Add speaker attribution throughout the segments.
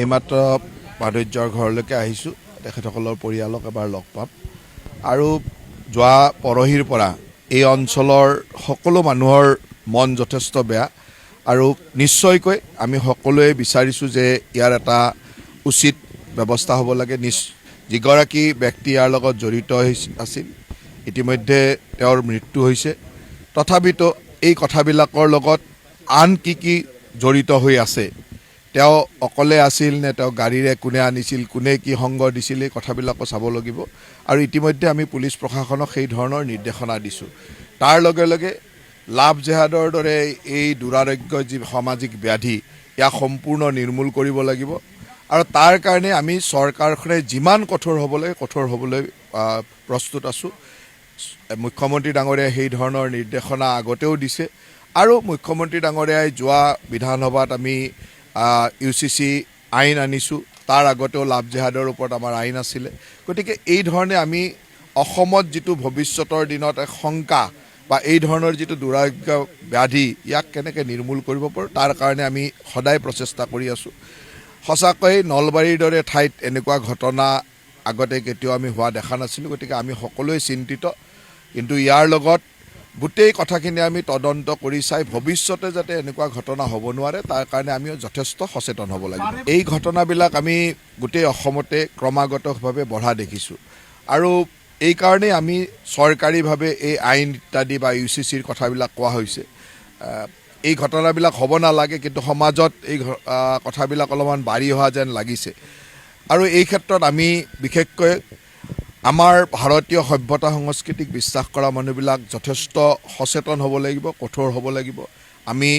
Speaker 1: এইমাত্ৰ মাধুৰ্যৰ ঘৰলৈকে আহিছোঁ। তেখেতসকলৰ পৰিয়ালক এবাৰ লগ পাম আৰু যোৱা পৰহিৰ পৰা এই অঞ্চলৰ সকলো মানুহৰ মন যথেষ্ট বেয়া আৰু নিশ্চয়কৈ আমি সকলোৱে বিচাৰিছোঁ যে ইয়াৰ এটা উচিত ব্যৱস্থা হ'ব লাগে। যিগৰাকী ব্যক্তি ইয়াৰ লগত জড়িত আছিল ইতিমধ্যে তেওঁৰ মৃত্যু হৈছে। তথাপিতো এই কথাবিলাকৰ লগত আন কি জড়িত হৈ আছে, তেওঁ অকলে আছিল নে তেওঁ গাড়ীৰে কোনে আনিছিল, কোনে কি সংগ দিছিল, এই কথাবিলাকো চাব লাগিব আৰু ইতিমধ্যে আমি পুলিচ প্ৰশাসনক সেই ধৰণৰ নিৰ্দেশনা দিছোঁ। তাৰ লগে লগে লাভ জেহাদৰ দৰে এই দুৰাৰোগ্য যি সামাজিক ব্যাধি ইয়াক সম্পূৰ্ণ নিৰ্মূল কৰিব লাগিব আৰু তাৰ কাৰণে আমি চৰকাৰখনে যিমান কঠোৰ হ'ব লাগে কঠোৰ হ'বলৈ প্ৰস্তুত আছোঁ। মুখ্যমন্ত্ৰী ডাঙৰীয়াই সেই ধৰণৰ নিৰ্দেশনা আগতেও দিছে আৰু মুখ্যমন্ত্ৰী ডাঙৰীয়াই যোৱা বিধানসভাত আমি UCC আইন আনিছোঁ। তাৰ আগতেও লাভ জেহাদৰ ওপৰত আমাৰ আইন আছিলে। গতিকে এই ধৰণে আমি অসমত যিটো ভৱিষ্যতৰ দিনত এক শংকা বা এই ধৰণৰ যিটো দুৰাৰোগ্য ব্যাধি ইয়াক কেনেকৈ নিৰ্মূল কৰিব পাৰোঁ তাৰ কাৰণে আমি সদায় প্ৰচেষ্টা কৰি আছোঁ। সঁচাকৈ নলবাৰীৰ দৰে ঠাইত এনেকুৱা ঘটনা আগতে কেতিয়াও আমি হোৱা দেখা নাছিলোঁ। গতিকে আমি সকলোৱে চিন্তিত, কিন্তু ইয়াৰ লগত গোটেই কথাখিনি আমি তদন্ত কৰি চাই ভৱিষ্যতে যাতে এনেকুৱা ঘটনা হ'ব নোৱাৰে তাৰ কাৰণে আমি যথেষ্ট সচেতন হ'ব লাগিব। এই ঘটনাবিলাক আমি গোটেই অসমতে ক্ৰমাগতভাৱে বঢ়া দেখিছোঁ আৰু এই কাৰণেই আমি চৰকাৰীভাৱে এই আইন ইত্যাদি বা UCCৰ কথাবিলাক কোৱা হৈছে। এই ঘটনাবিলাক হ'ব নালাগে, কিন্তু সমাজত এই কথাবিলাক অলপমান বাঢ়ি অহা যেন লাগিছে আৰু এই ক্ষেত্ৰত আমি বিশেষকৈ আমাৰ ভাৰতীয় সভ্যতা সংস্কৃতিক বিশ্বাস কৰা মানুহবিলাক যথেষ্ট সচেতন হ'ব লাগিব, কঠোৰ হ'ব লাগিব। আমি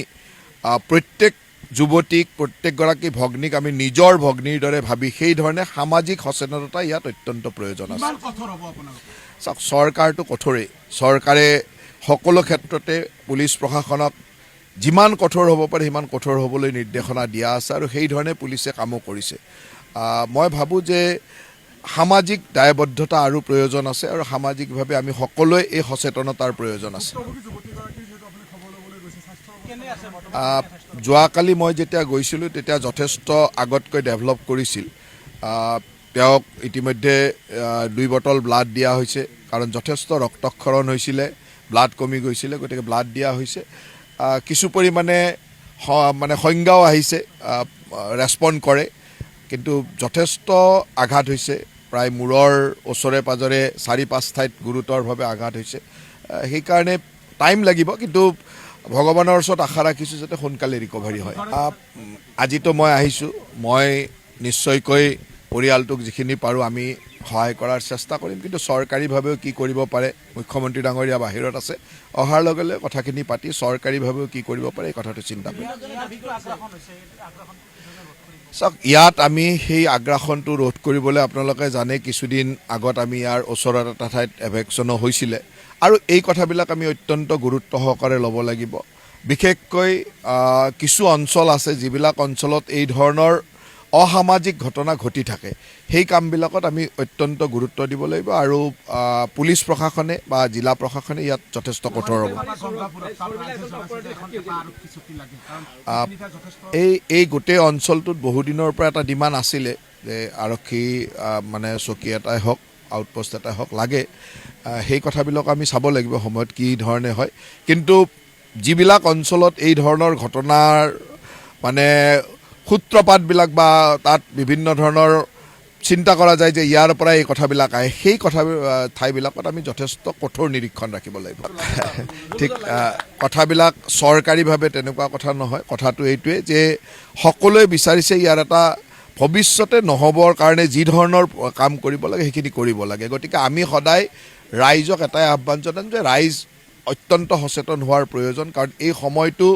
Speaker 1: প্ৰত্যেক যুৱতীক, প্ৰত্যেকগৰাকী ভগ্নীক আমি নিজৰ ভগ্নীৰ দৰে ভাবি সেই ধৰণে সামাজিক সচেতনতা ইয়াত অত্যন্ত প্ৰয়োজন আছে। চাওক, চৰকাৰটো কঠোৰেই। চৰকাৰে সকলো ক্ষেত্ৰতে পুলিচ প্ৰশাসনক যিমান কঠোৰ হ'ব পাৰে সিমান কঠোৰ হ'বলৈ নিৰ্দেশনা দিয়া আছে আৰু সেই ধৰণে পুলিচে কামো কৰিছে। মই ভাবোঁ যে সামাজিক দায়বদ্ধতা আৰু প্ৰয়োজন আছে আৰু সামাজিকভাৱে আমি সকলোৱে এই সচেতনতাৰ প্ৰয়োজন আছে। যোৱাকালি মই যেতিয়া গৈছিলোঁ তেতিয়া যথেষ্ট আগতকৈ ডেভেলপ কৰিছিল। তেওঁক ইতিমধ্যে 2 বটল ব্লাড দিয়া হৈছে, কাৰণ যথেষ্ট ৰক্তক্ষৰণ হৈছিলে, ব্লাড কমি গৈছিলে, গতিকে ব্লাড দিয়া হৈছে। কিছু পৰিমাণে সংজ্ঞাও আহিছে, ৰেছপণ্ড কৰে, কিন্তু যথেষ্ট আঘাত হৈছে। প্ৰায় মূৰৰ ওচৰে পাজৰে 4-5 ঠাইত গুৰুতৰভাৱে আঘাত হৈছে। সেইকাৰণে টাইম লাগিব, কিন্তু ভগৱানৰ ওচৰত আশা ৰাখিছোঁ যাতে সোনকালে ৰিকভাৰী হয়। আজিতো মই আহিছোঁ, মই নিশ্চয়কৈ পৰিয়ালটোক যিখিনি পাৰোঁ আমি সহায় কৰাৰ চেষ্টা কৰিম, কিন্তু চৰকাৰীভাৱেও কি কৰিব পাৰে, মুখ্যমন্ত্ৰী ডাঙৰীয়া বাহিৰত আছে, অহাৰ লগে লগে কথাখিনি পাতি চৰকাৰীভাৱেও কি কৰিব পাৰে এই কথাটো চিন্তা কৰিম। চাওক, ইয়াত আমি সেই আগ্ৰাসনটো ৰোধ কৰিবলৈ আপোনালোকে জানে কিছুদিন আগত আমি ইয়াৰ ওচৰত এটা ঠাইত এভেকশ্যনো হৈছিলে আৰু এই কথাবিলাক আমি অত্যন্ত গুৰুত্ব সহকাৰে ল'ব লাগিব। বিশেষকৈ কিছু অঞ্চল আছে যিবিলাক অঞ্চলত এই ধৰণৰ অসামাজিক ঘটনা ঘটি থাকে, সেই কামবিলাকত আমি অত্যন্ত গুৰুত্ব দিব লাগিব আৰু পুলিচ প্ৰশাসনে বা জিলা প্ৰশাসনে ইয়াত যথেষ্ট কঠোৰ হ'ব। এই গোটেই অঞ্চলটোত বহুদিনৰ পৰা এটা ডিমাণ্ড আছিলে যে আৰক্ষী চকী এটাই হওক, আউটপোষ্ট এটাই হওক লাগে। সেই কথাবিলাক আমি চাব লাগিব সময়ত কি ধৰণে হয়, কিন্তু যিবিলাক অঞ্চলত এই ধৰণৰ ঘটনাৰ সূত্ৰপাতবিলাক বা তাত বিভিন্ন ধৰণৰ চিন্তা কৰা যায় যে ইয়াৰ পৰা এই কথাবিলাক আহে, সেই ঠাইবিলাকত আমি যথেষ্ট কঠোৰ নিৰীক্ষণ ৰাখিব লাগিব। ঠিক কথাবিলাক চৰকাৰীভাৱে তেনেকুৱা কথা নহয়। কথাটো এইটোৱে যে সকলোৱে বিচাৰিছে ইয়াৰ এটা ভৱিষ্যতে নহ'বৰ কাৰণে যি ধৰণৰ কাম কৰিব লাগে সেইখিনি কৰিব লাগে। গতিকে আমি সদায় ৰাইজক এটাই আহ্বান জনাম যে ৰাইজ অত্যন্ত সচেতন হোৱাৰ প্ৰয়োজন, কাৰণ এই সময়টো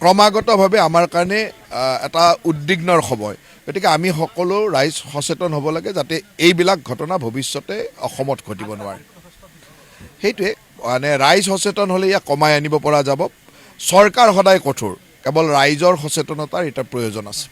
Speaker 1: ক্ৰমাগতভাৱে আমাৰ কাৰণে এটা উদ্বিগ্নৰ সময়। গতিকে আমি সকলো ৰাইজ সচেতন হ'ব লাগে যাতে এইবিলাক ঘটনা ভৱিষ্যতে অসমত ঘটিব নোৱাৰে। সেইটোৱে ৰাইজ সচেতন হ'লে ইয়াক কমাই আনিব পৰা যাব। চৰকাৰ সদায় কঠোৰ, কেৱল ৰাইজৰ সচেতনতাৰ এটা প্ৰয়োজন আছে।